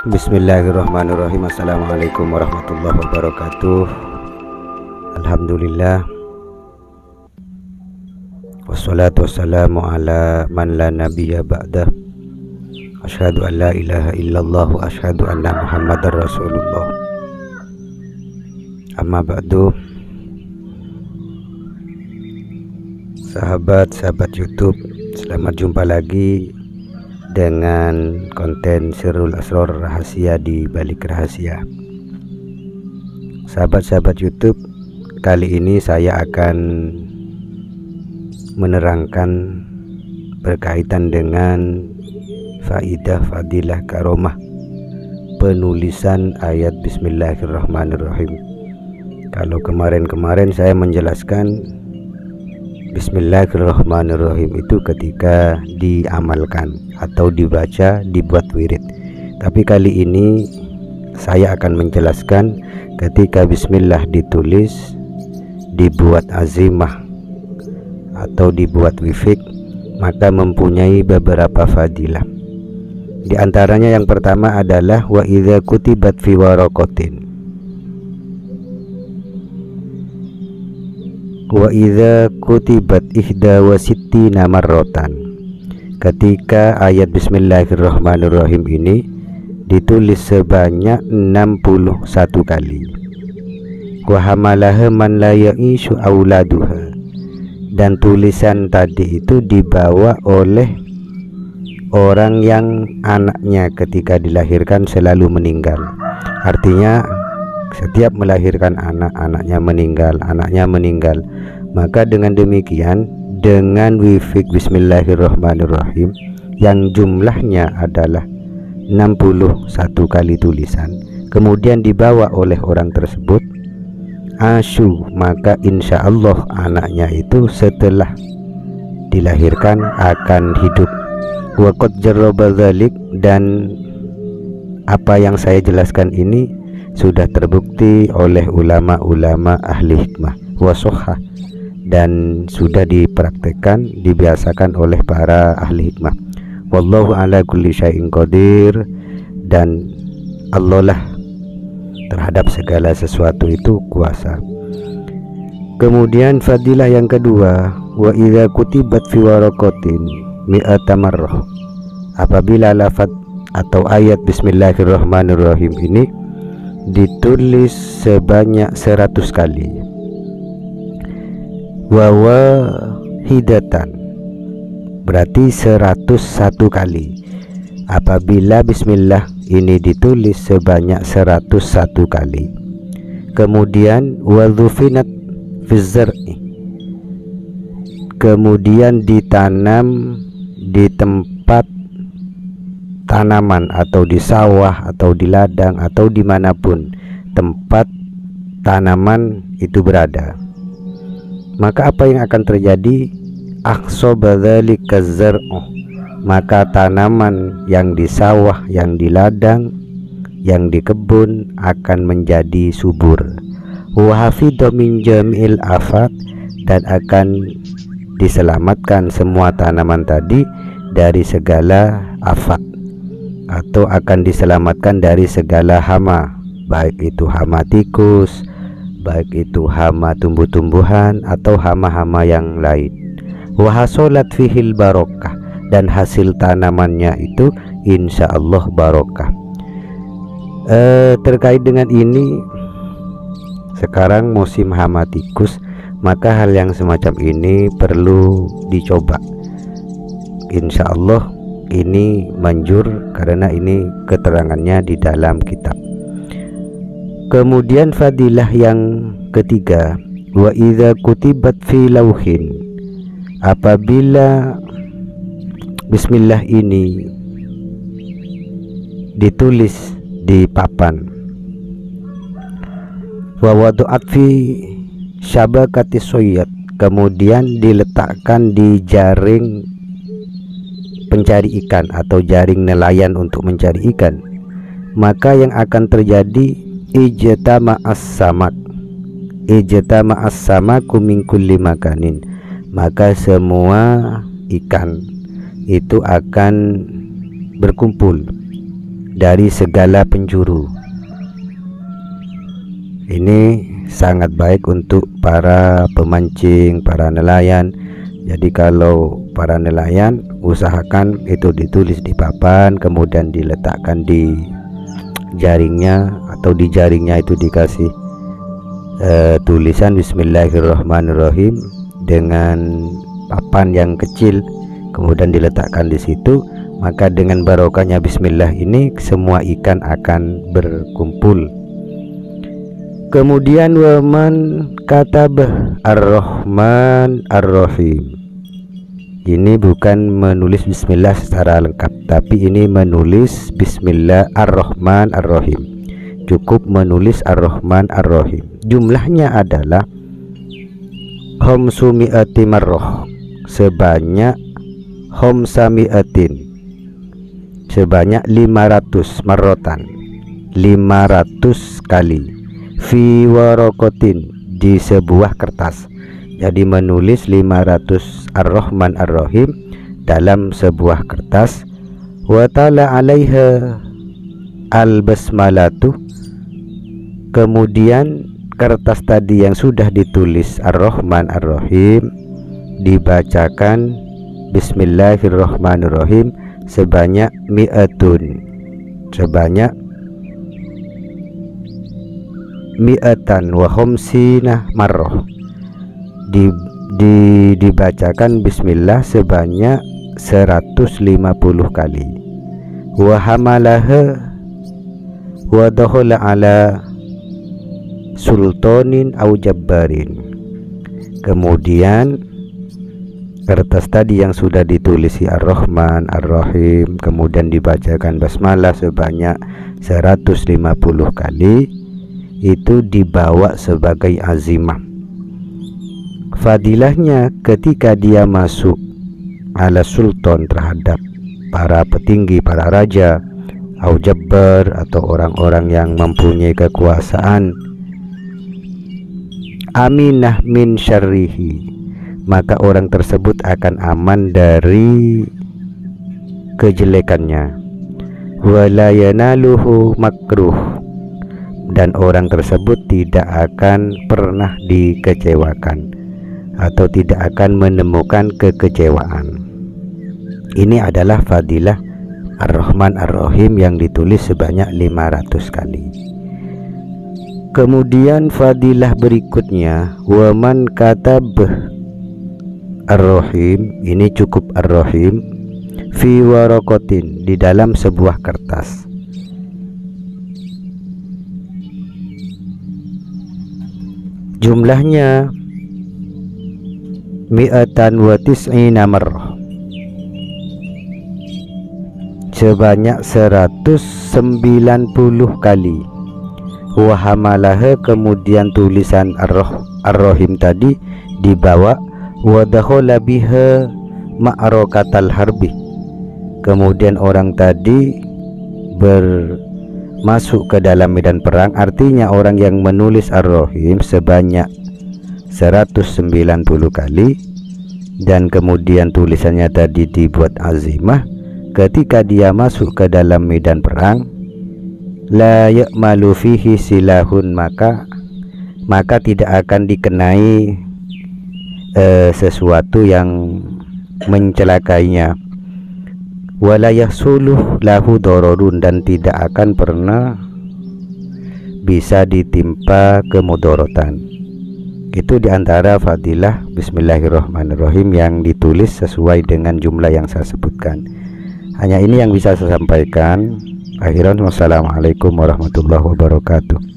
Bismillahirrahmanirrahim. Assalamualaikum warahmatullahi wabarakatuh. Alhamdulillah, wassalatu wassalamu ala man la nabiyya ba'dah. Asyhadu an la ilaha illallah wa asyhadu anna muhammadar rasulullah. Amma ba'du. Sahabat-sahabat YouTube, selamat jumpa lagi dengan konten Sirrul Asrar, rahasia di balik rahasia. Sahabat-sahabat YouTube, kali ini saya akan menerangkan berkaitan dengan faidah, fadilah, karomah penulisan ayat Bismillahirrahmanirrahim. Kalau kemarin saya menjelaskan Bismillahirrahmanirrahim itu ketika diamalkan atau dibaca, dibuat wirid. Tapi kali ini saya akan menjelaskan ketika Bismillah ditulis, dibuat azimah atau dibuat wifik, maka mempunyai beberapa fadilah. Di antaranya yang pertama adalah wa idza kutibat fi waraqatin. Wa idza kutibat ihda wa sittina marratan. Ketika ayat Bismillahirrahmanirrahim ini ditulis sebanyak 61 kali. Wa hamalaha man la ya'ishu auladuha. Dan tulisan tadi itu dibawa oleh orang yang anaknya ketika dilahirkan selalu meninggal. Artinya setiap melahirkan anak, anaknya meninggal. Maka dengan demikian, dengan wifik Bismillahirrahmanirrahim yang jumlahnya adalah 61 kali tulisan, kemudian dibawa oleh orang tersebut, asyu, maka insya Allah anaknya itu setelah dilahirkan akan hidup. Wa qad jarraba dzalik, dan apa yang saya jelaskan ini sudah terbukti oleh ulama-ulama ahli hikmah wasohah, dan sudah dipraktekkan, dibiasakan oleh para ahli hikmah. Wallahu ala kulli syai'in qadir, dan Allah lah terhadap segala sesuatu itu kuasa. Kemudian fadilah yang kedua, wa idza kutibat fi waraqatin mi'ata marrah. Apabila lafaz atau ayat Bismillahirrahmanirrahim ini ditulis sebanyak 100 kali. Wa wahidatan, berarti 101 kali. Apabila Bismillah ini ditulis sebanyak 101 kali. Kemudian wa dhufinat fi zar'i, kemudian ditanam di tempat tanaman atau di sawah atau di ladang atau dimanapun tempat tanaman itu berada, maka apa yang akan terjadi? Akhsaba dzalika zar'u, maka tanaman yang di sawah, yang di ladang, yang di kebun akan menjadi subur. Wa hafidha min jami'il afat, dan akan diselamatkan semua tanaman tadi dari segala afat, atau akan diselamatkan dari segala hama, baik itu hama tikus, baik itu hama tumbuh-tumbuhan atau hama-hama yang lain. Wa hasolat fihil barokah, dan hasil tanamannya itu insya Allah barokah. Terkait dengan ini, sekarang musim hama tikus, maka hal yang semacam ini perlu dicoba. Insya Allah ini manjur karena ini keterangannya di dalam kitab. Kemudian fadilah yang ketiga, wa idza kutibat fi lauhin. Apabila Bismillah ini ditulis di papan, wa wadu'at fi syabakati soyat, kemudian diletakkan di jaring pencari ikan atau jaring nelayan untuk mencari ikan, maka yang akan terjadi ijtama'as samaku min kulli makanin, maka semua ikan itu akan berkumpul dari segala penjuru. Ini sangat baik untuk para pemancing, para nelayan. Jadi kalau para nelayan, usahakan itu ditulis di papan, kemudian diletakkan di jaringnya, atau di jaringnya itu dikasih tulisan Bismillahirrahmanirrahim dengan papan yang kecil, kemudian diletakkan di situ. Maka dengan barokahnya bismillah ini semua ikan akan berkumpul. Kemudian waman katabah ar-Rahman ar-Rahim. Ini bukan menulis bismillah secara lengkap, tapi ini menulis bismillah ar-Rahman ar-Rahim. Cukup menulis ar-Rahman ar-Rahim. Jumlahnya adalah homsumi'ati marroh, sebanyak homsami'atin, sebanyak 500 marrotan, 500 kali, fi warokotin, di sebuah kertas. Jadi menulis 500 ar-Rahman ar-Rahim dalam sebuah kertas. Wa ta'ala 'alaiha al-basmalatu, kemudian kertas tadi yang sudah ditulis ar-Rahman ar-Rahim dibacakan Bismillahirrahmanirrahim sebanyak mi'atun, sebanyak mi'atan wa khamsina marrah. Dibacakan bismillah sebanyak 150 kali. Wa hamalaha wa dakhala ala sultanin au jabbarin. Kemudian kertas tadi yang sudah ditulis ar-Rahman ar-Rahim kemudian dibacakan basmalah sebanyak 150 kali, itu dibawa sebagai azimah. Fadilahnya ketika dia masuk ala sultan, terhadap para petinggi, para raja, au jabbar, atau orang-orang yang mempunyai kekuasaan, aminah min syarrihi, maka orang tersebut akan aman dari kejelekannya. Wala yanaluhu makruh, dan orang tersebut tidak akan pernah dikecewakan atau tidak akan menemukan kekecewaan. Ini adalah fadilah ar-Rahman ar-Rahim yang ditulis sebanyak 500 kali. Kemudian fadilah berikutnya waman katab ar-Rahim, ini cukup ar-Rahim fi warokotin, di dalam sebuah kertas. Jumlahnya mi'atan wa tis'ina marrah, sebanyak 190 kali. Wa hamalaha, kemudian tulisan ar-Rahim tadi dibawa, wa dakhala biha ma'rakatal harbi, kemudian orang tadi masuk ke dalam medan perang. Artinya orang yang menulis ar-Rahim sebanyak 190 kali dan kemudian tulisannya tadi dibuat azimah, ketika dia masuk ke dalam medan perang, la ya'malu fihi silahun, maka tidak akan dikenai sesuatu yang mencelakainya. Wala yahsuluh lahu dororun, dan tidak akan pernah bisa ditimpa kemudorotan. Itu diantara fadilah Bismillahirrahmanirrahim yang ditulis sesuai dengan jumlah yang saya sebutkan. Hanya ini yang bisa saya sampaikan. Akhiran, wassalamualaikum warahmatullahi wabarakatuh.